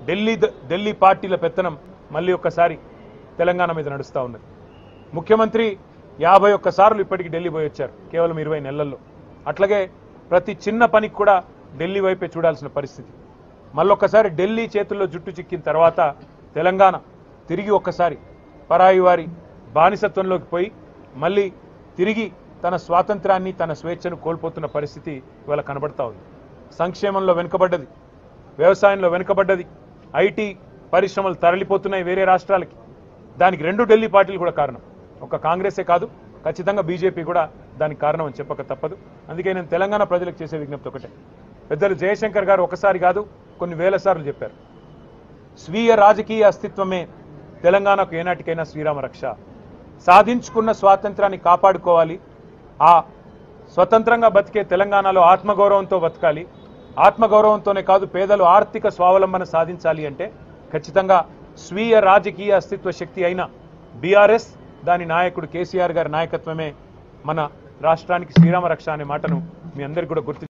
ఢిల్లీ పార్టీల పెత్తనం మళ్ళీ ఒక్కసారి తెలంగాణ మీద నడుస్తూ ఉన్నది. ముఖ్యమంత్రి 51 సార్లు ఇప్పటికి ఢిల్లీ పోయి వచ్చారు కేవలం 20 నెలల్లో. అట్లాగే ప్రతి చిన్న పనికి కూడా ఢిల్లీ వైపే చూడాల్సిన పరిస్థితి. మళ్ళొక్కసారి ఢిల్లీ చేతుల్లో జుట్టు చిక్కిన తర్వాత తెలంగాణ తిరిగి ఒక్కసారి పరాయి వారి బానిసత్వంలోకి పోయి మళ్ళీ తిరిగి తన స్వాతంత్రాన్ని తన స్వేచ్ఛను కోల్పోతున్న పరిస్థితి ఇవాళ కనబడతా ఉంది. సంక్షేమంలో వెనుకబడ్డది, వ్యవసాయంలో వెనుకబడ్డది, ఐటీ పరిశ్రమలు తరలిపోతున్నాయి వేరే రాష్ట్రాలకి. దానికి 2 ఢిల్లీ పార్టీలు కూడా కారణం. ఒక కాంగ్రెసే కాదు, ఖచ్చితంగా బీజేపీ కూడా దానికి కారణం అని చెప్పక తప్పదు. అందుకే నేను తెలంగాణ ప్రజలకు చేసే విజ్ఞప్తి ఒకటే. పెద్దలు జయశంకర్ గారు ఒకసారి కాదు కొన్ని వేల సార్లు చెప్పారు, స్వీయ రాజకీయ అస్తిత్వమే తెలంగాణకు ఏనాటికైనా శ్రీరామ రక్ష. సాధించుకున్న స్వాతంత్రాన్ని కాపాడుకోవాలి. ఆ స్వతంత్రంగా బతికే తెలంగాణలో ఆత్మగౌరవంతో బతకాలి. ఆత్మగౌరవంతోనే కాదు పేదలు ఆర్థిక స్వావలంబన సాధించాలి అంటే ఖచ్చితంగా స్వీయ రాజకీయ అస్తిత్వ శక్తి అయిన బీఆర్ఎస్, దాని నాయకుడు కేసీఆర్ గారి నాయకత్వమే మన రాష్ట్రానికి శ్రీరామ రక్ష అనే మాటను మీ అందరికీ కూడా గుర్తు